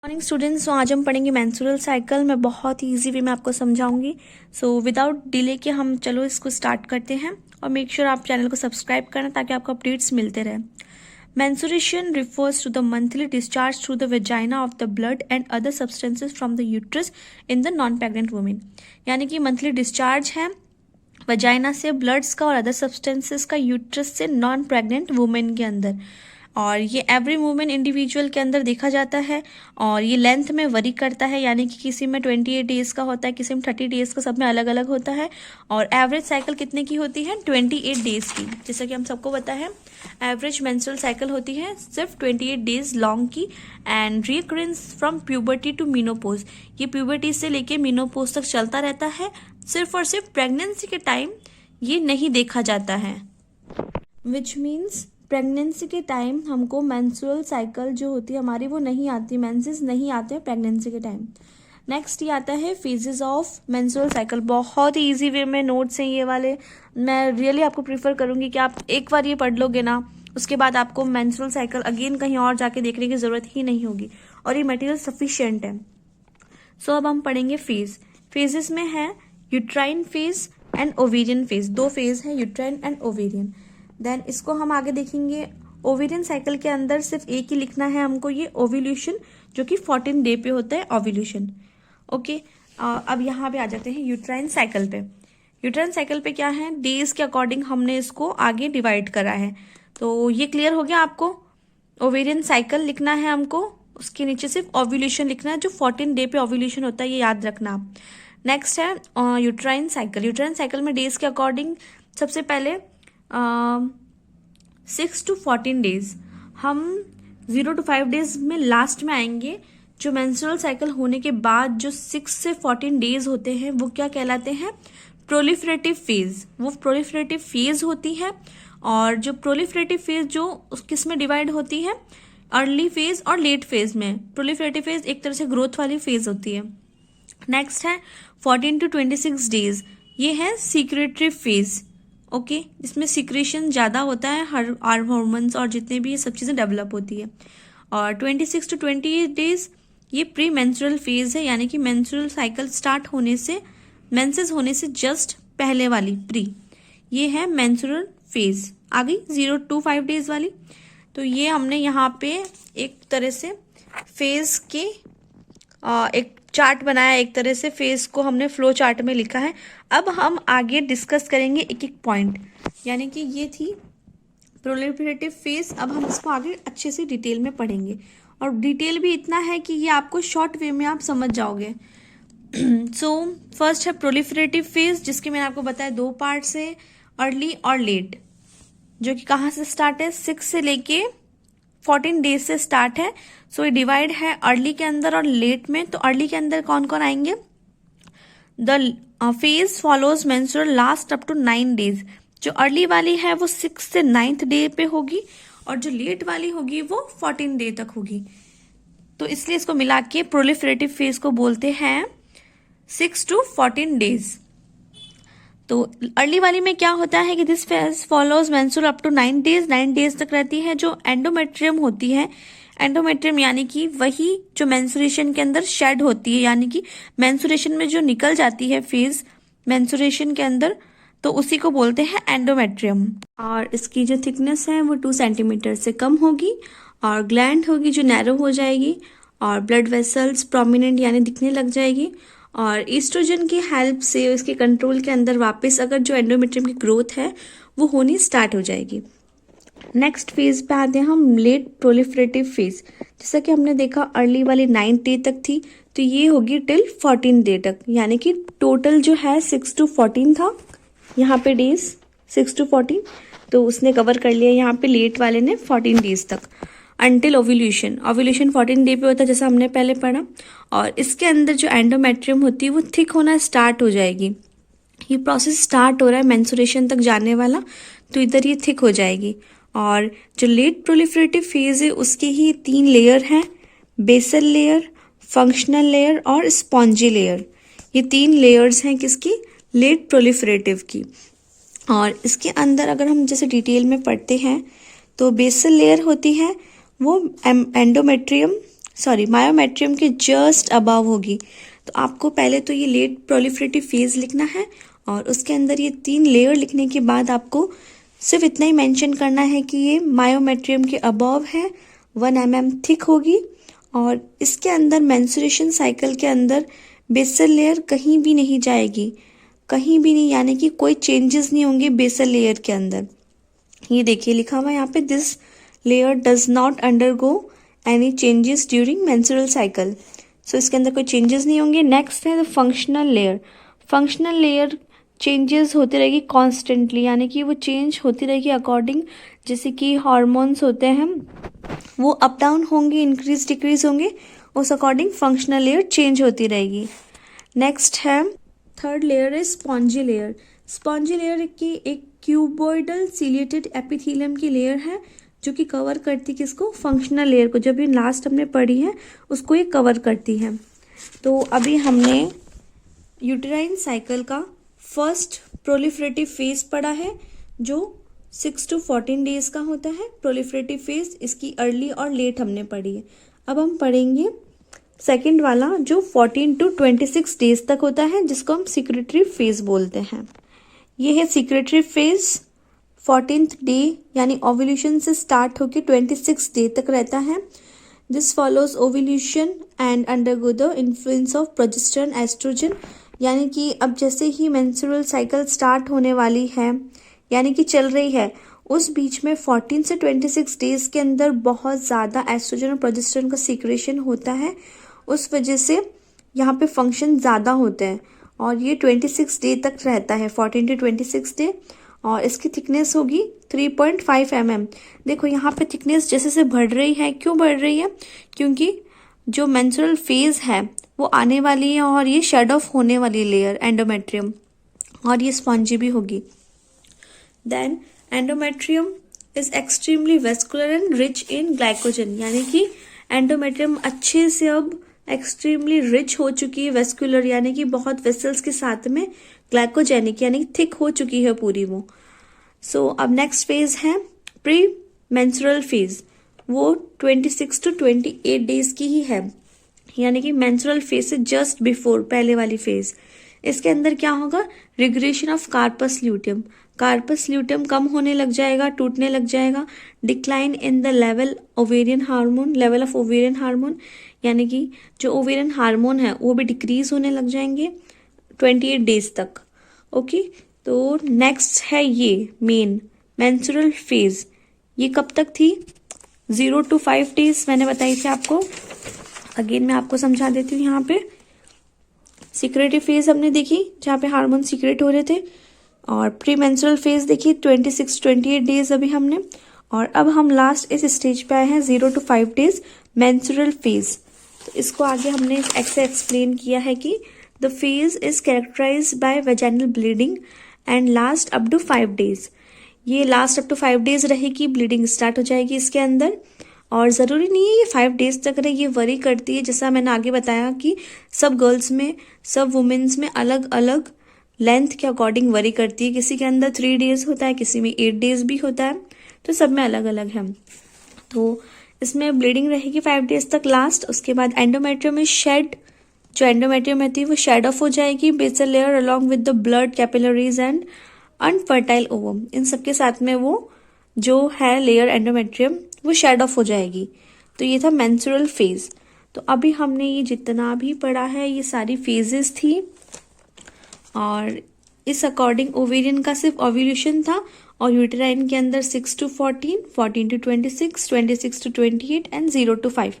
Morning students, तो आज हम पढ़ेंगे मेंस्ट्रुअल साइकिल। मैं बहुत ही ईजी वे में आपको समझाऊंगी। सो विदाउट डिले के हम चलो इसको स्टार्ट करते हैं। और मेक श्योर आप चैनल को सब्सक्राइब करना ताकि आपको अपडेट्स मिलते रहे। Menstruation refers to the monthly discharge through the vagina of the blood and other substances from the uterus in the non pregnant women. यानी कि मंथली डिस्चार्ज है वजाइना से ब्लड्स का और अदर सब्सटेंसेस का यूट्रस से नॉन प्रेग्नेंट वुमेन के अंदर। और ये एवरी वुमेन इंडिविजुअल के अंदर देखा जाता है और ये लेंथ में वरी करता है, यानी कि किसी में 28 डेज का होता है, किसी में 30 डेज का, सब में अलग अलग होता है। और एवरेज साइकिल कितने की होती है? 28 डेज की। जैसा कि हम सबको पता है एवरेज मेंस्ट्रुअल साइकिल होती है सिर्फ 28 डेज लॉन्ग की। And recurrence from puberty to menopause, ये प्यूबर्टी से लेके मीनोपोज तक चलता रहता है। सिर्फ और सिर्फ प्रेगनेंसी के टाइम ये नहीं देखा जाता है, विच मीन्स प्रेगनेंसी के टाइम हमको मेंस्ट्रुअल साइकिल जो होती है हमारी वो नहीं आती, मेंसेस नहीं आते हैं प्रेगनेंसी के टाइम। नेक्स्ट ये आता है फेजेस ऑफ मेंस्ट्रुअल साइकिल। बहुत ही इजी वे में नोट्स हैं ये वाले। मैं रियली आपको प्रीफर करूंगी कि आप एक बार ये पढ़ लोगे ना, उसके बाद आपको मेंस्ट्रुअल साइकिल अगेन कहीं और जाके देखने की जरूरत ही नहीं होगी और ये मटेरियल सफिशिएंट है। सो अब हम पढ़ेंगे फेज। फेजेस में है uterine phase and ovarian phase. दो फेज है, यूट्राइन एंड ओवेरियन। देन इसको हम आगे देखेंगे। ओवेरियन साइकिल के अंदर सिर्फ एक ही लिखना है हमको, ये ओव्यूलेशन, जो कि 14 डे पे होता है ओव्यूलेशन। ओके, अब यहाँ पे आ जाते हैं यूट्राइन साइकिल पे। यूट्राइन साइकिल पे क्या है, डेज के अकॉर्डिंग हमने इसको आगे डिवाइड करा है। तो ये क्लियर हो गया आपको। ओवेरियन साइकिल लिखना है हमको, उसके नीचे सिर्फ ओव्यूलेशन लिखना है, जो 14 डे पे ओव्यूलेशन होता है, ये याद रखना आप। नेक्स्ट है यूट्राइन साइकिल। यूट्राइन साइकिल में डेज के अकॉर्डिंग सबसे पहले 6 to 14 डेज, हम 0 to 5 डेज में लास्ट में आएंगे। जो मेंस्ट्रुअल साइकिल होने के बाद जो 6 से 14 डेज होते हैं वो क्या कहलाते हैं? Proliferative phase. वो प्रोलिफरेटिव फेज होती है। और जो प्रोलिफरेटिव फेज जो किस में डिवाइड होती है? अर्ली फेज और लेट फेज में। प्रोलिफरेटिव फेज एक तरह से ग्रोथ वाली फेज होती है। नेक्स्ट है 14 to 26 डेज, ये है सीक्रेटरी फेज। ओके, इसमें सिक्रेशन ज़्यादा होता है, हर हार्मोन्स और जितने भी ये सब चीज़ें डेवलप होती है। और 26 to 28 डेज ये प्री मेंस्ट्रुअल फेज है, यानी कि मेंस्ट्रुअल साइकिल स्टार्ट होने से, मेंसेस होने से जस्ट पहले वाली प्री, ये है मेंस्ट्रुअल फेज। आ गई 0 to 5 डेज वाली। तो ये हमने यहाँ पे एक तरह से फेज के एक चार्ट बनाया, एक तरह से फेज को हमने फ्लो चार्ट में लिखा है। अब हम आगे डिस्कस करेंगे एक एक पॉइंट, यानी कि ये थी प्रोलिफरेटिव फेज। अब हम इसको आगे अच्छे से डिटेल में पढ़ेंगे और डिटेल भी इतना है कि ये आपको शॉर्ट वे में आप समझ जाओगे। सो फर्स्ट है प्रोलिफरेटिव फेज, जिसके मैंने आपको बताया दो पार्ट से, अर्ली और लेट, जो कि कहाँ से स्टार्ट है? 6 से लेके 14 डेज से स्टार्ट है। सो ये डिवाइड है अर्ली के अंदर और लेट में। तो अर्ली के अंदर कौन कौन आएंगे? The phase follows menstrual last up to 9 days. जो अर्ली वाली है वो 6 से 9th डे पे होगी और जो लेट वाली होगी वो 14 डे तक होगी। तो इसलिए इसको मिला के प्रोलिफरेटिव फेज को बोलते हैं 6 to 14 डेज। तो अर्ली वाली में क्या होता है कि this phase follows menstrual up to 9 days, 9 days तक रहती है। जो एंडोमेट्रियम होती है, एंडोमेट्रियम यानी कि वही जो मेंस्ट्रुएशन के अंदर शेड होती है, यानी कि मेंस्ट्रुएशन में जो निकल जाती है फेज मेंस्ट्रुएशन के अंदर, तो उसी को बोलते हैं एंडोमेट्रियम। और इसकी जो थिकनेस है वो 2 सेंटीमीटर से कम होगी और ग्लैंड होगी जो नैरो हो जाएगी और ब्लड वेसल्स प्रोमिनेंट यानी दिखने लग जाएगी। और ईस्ट्रोजन की हेल्प से इसके कंट्रोल के अंदर वापस अगर जो एंडोमेट्रियम की ग्रोथ है वो होनी स्टार्ट हो जाएगी। नेक्स्ट फेज पे आते हैं हम, लेट प्रोलिफरेटिव फेज। जैसा कि हमने देखा अर्ली वाली 9 डे तक थी, तो ये होगी टिल 14 डे तक, यानी कि टोटल जो है 6 to 14 था यहाँ पे डेज, 6 to 14, तो उसने कवर कर लिया यहाँ पे लेट वाले ने 14 डेज तक, अंटिल ओव्यूलेशन। ओव्यूलेशन 14 डे पे होता है जैसा हमने पहले पढ़ा। और इसके अंदर जो एंडोमेट्रियम होती है वो थिक होना स्टार्ट हो जाएगी। ये प्रोसेस स्टार्ट हो रहा है मेंस्ट्रुएशन तक जाने वाला, तो इधर ये थिक हो जाएगी। और जो लेट प्रोलिफरेटिव फेज है उसके ही 3 लेयर हैं, बेसल लेयर, फंक्शनल लेयर और स्पॉन्जी लेयर। ये 3 लेयर्स हैं किसकी? लेट प्रोलिफरेटिव की। और इसके अंदर अगर हम जैसे डिटेल में पढ़ते हैं तो बेसल लेयर होती है वो एंडोमेट्रियम सॉरी मायोमेट्रियम के जस्ट अबव होगी। तो आपको पहले तो ये लेट प्रोलिफरेटिव फेज लिखना है और उसके अंदर ये 3 लेयर लिखने के बाद आपको सिर्फ इतना ही मेंशन करना है कि ये मायोमेट्रियम के अबव है, 1 mm थिक होगी और इसके अंदर मेंस्ट्रुएशन साइकिल के अंदर बेसल लेयर कहीं भी नहीं जाएगी, कहीं भी नहीं, यानी कि कोई चेंजेस नहीं होंगे बेसल लेयर के अंदर। ये देखिए लिखा हुआ है यहाँ पे, this layer does not undergo any changes during menstrual cycle. So इसके अंदर कोई चेंजेस नहीं होंगे। नेक्स्ट है the functional layer. Functional layer changes होती रहेगी कॉन्स्टेंटली, यानी कि वो चेंज होती रहेगी अकॉर्डिंग, जैसे कि हार्मोन्स होते हैं वो अप डाउन होंगे, इंक्रीज डिक्रीज होंगे, उस अकॉर्डिंग फंक्शनल लेयर चेंज होती रहेगी। नेक्स्ट है थर्ड लेयर है स्पॉन्जी लेयर। स्पॉन्जी लेयर की एक क्यूबॉइडल सिलिएटेड एपिथेलियम की लेयर है जो कि कवर करती किसको, फंक्शनल लेयर को। जब ये लास्ट हमने पढ़ी है उसको ये कवर करती है। तो अभी हमने यूटेराइन साइकिल का फर्स्ट प्रोलिफरेटिव फेज पढ़ा है जो 6 to 14 डेज का होता है प्रोलिफरेटिव फेज। इसकी अर्ली और लेट हमने पढ़ी है। अब हम पढ़ेंगे सेकेंड वाला जो 14 to 26 डेज तक होता है, जिसको हम सिक्रेटरी फेज बोलते हैं। ये है सिक्रेटरी फेज। 14th डे यानी ओव्यूलेशन से स्टार्ट होकर 26 डे तक रहता है। This follows ovulation and undergo the influence of progesterone estrogen, यानी कि अब जैसे ही मेंस्ट्रुअल साइकिल स्टार्ट होने वाली है, यानी कि चल रही है, उस बीच में 14 से 26 डेज के अंदर बहुत ज़्यादा एस्ट्रोजन और प्रोजेस्टेरोन का सीक्रेशन होता है। उस वजह से यहाँ पे फंक्शन ज़्यादा होते हैं और ये 26 डे तक रहता है, 14 to 26 डे। और इसकी थिकनेस होगी 3.5 mm। देखो यहाँ पे थिकनेस जैसे से बढ़ रही है, क्यों बढ़ रही है, क्योंकि जो मेंस्ट्रुअल फेज है वो आने वाली है और ये शेड ऑफ होने वाली लेयर एंडोमेट्रियम, और ये स्पॉन्जी भी होगी। Then endometrium is extremely vascular and rich in glycogen, यानी कि एंडोमेट्रियम अच्छे से अब एक्सट्रीमली रिच हो चुकी है, वेस्कुलर यानी कि बहुत वेसल्स के साथ में, ग्लाइकोजेनिक यानी थिक हो चुकी है पूरी वो। सो अब नेक्स्ट फेज है प्री मेंस्ट्रुअल फेज। वो 26 to 28 डेज की ही है, यानी कि मेंस्ट्रुअल फेज से जस्ट बिफोर, पहले वाली फेज। इसके अंदर क्या होगा, regression of corpus luteum. Corpus luteum कम होने लग जाएगा, टूटने लग जाएगा। Decline in the level ovarian hormone, level of ovarian hormone, यानी कि जो ओवेरियन हार्मोन है वो भी डिक्रीज होने लग जाएंगे 28 डेज तक। ओके, तो नेक्स्ट है ये मेन मेंस्ट्रुअल फेज। ये कब तक थी, 0 to 5 डेज मैंने बताई थी आपको। अगेन मैं आपको समझा देती हूँ। यहाँ पे सिक्रेटरी फेज हमने देखी जहाँ पे हार्मोन सीक्रेट हो रहे थे, और प्री मेंस्ट्रुअल फेज देखी 26 to 28 डेज अभी हमने, और अब हम लास्ट इस स्टेज पे आए हैं 0 to 5 डेज मेंस्ट्रुअल फेज। तो इसको आगे हमने ऐसे एक्सप्लेन किया है कि the phase is characterized by vaginal bleeding and last up to 5 days. ये लास्ट अप टू 5 डेज रहेगी, ब्लीडिंग स्टार्ट हो जाएगी इसके अंदर, और ज़रूरी नहीं है ये 5 डेज तक रहे, ये वरी करती है। जैसा मैंने आगे बताया कि सब गर्ल्स में, सब वुमेन्स में अलग अलग लेंथ के अकॉर्डिंग वरी करती है। किसी के अंदर 3 डेज होता है, किसी में 8 डेज भी होता है, तो सब में अलग अलग है। तो इसमें ब्लीडिंग रहेगी 5 डेज तक लास्ट। उसके बाद एंडोमेट्रियम में शेड, जो एंडोमेट्रियम रहती है वो शेड ऑफ हो जाएगी, basal layer along with the blood capillaries and unfertile ovum, इन सबके साथ में वो जो है लेयर एंडोमेट्रियम वो शेड ऑफ हो जाएगी। तो ये था मेंस्ट्रुअल फेज। तो अभी हमने ये जितना भी पढ़ा है ये सारी फेजेस थी, और इस अकॉर्डिंग ओवेरियन का सिर्फ ओव्यूलेशन था, और यूटेराइन के अंदर 6 to 14, 14 to 26, 26 to 28 and 0 to 5।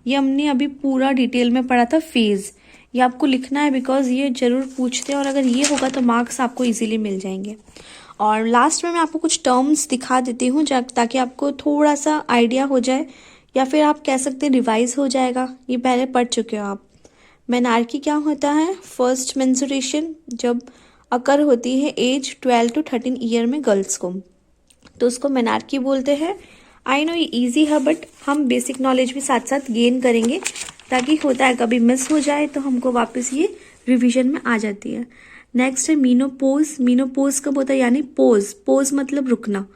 ये हमने अभी पूरा डिटेल में पढ़ा था फेज। ये आपको लिखना है बिकॉज ये जरूर पूछते हैं, और अगर ये होगा तो मार्क्स आपको इजीली मिल जाएंगे। और लास्ट में मैं आपको कुछ टर्म्स दिखा देती हूँ ताकि आपको थोड़ा सा आइडिया हो जाए, या फिर आप कह सकते हैं रिवाइज हो जाएगा, ये पहले पढ़ चुके हो आप। मेनार्की क्या होता है, फर्स्ट मेंस्ट्रुएशन जब अकर होती है एज 12 to 13 ईयर में गर्ल्स को, तो उसको मेनार्की बोलते हैं। आई नो ये इजी है, बट हम बेसिक नॉलेज भी साथ साथ गेन करेंगे, ताकि होता है कभी मिस हो जाए तो हमको वापस ये रिवीजन में आ जाती है। नेक्स्ट है मीनोपोज। मीनोपोज कब होता है, यानी पोज, पोज मतलब रुकना।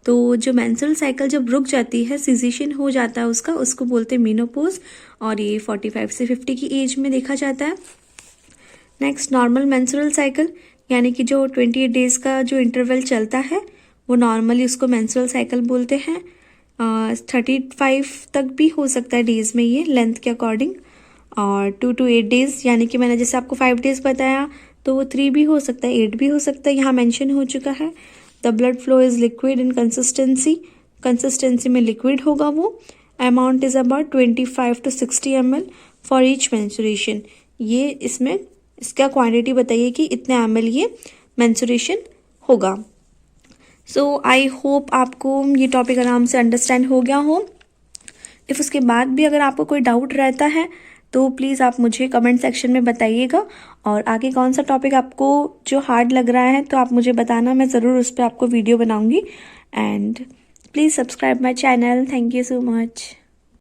तो जो मेंस्ट्रुअल साइकिल जब रुक जाती है, सीजेशन हो जाता है उसका, उसको बोलते हैं मेनोपॉज, और ये 45 से 50 की एज में देखा जाता है। नेक्स्ट नॉर्मल मेंस्ट्रुअल साइकिल, यानी कि जो 28 डेज का जो इंटरवल चलता है वो नॉर्मली उसको मेंस्ट्रुअल साइकिल बोलते हैं। 35 तक भी हो सकता है डेज में ये लेंथ के अकॉर्डिंग, और 2 to 8 डेज, यानी कि मैंने जैसे आपको 5 डेज बताया तो वो 3 भी हो सकता है, 8 भी हो सकता है, यहाँ मेंशन हो चुका है। The blood flow is liquid in consistency में लिक्विड होगा वो। Amount is about 25 to 60 ml for each menstruation. ये इसमें इसका क्वांटिटी बताइए कि इतने ml ये मेंस्ट्रुएशन होगा। सो आई होप आपको ये टॉपिक आराम से अंडरस्टैंड हो गया हो। इफ़ उसके बाद भी अगर आपको कोई डाउट रहता है तो प्लीज़ आप मुझे कमेंट सेक्शन में बताइएगा, और आगे कौन सा टॉपिक आपको जो हार्ड लग रहा है तो आप मुझे बताना, मैं ज़रूर उस पर आपको वीडियो बनाऊंगी। And please subscribe my channel. Thank you so much.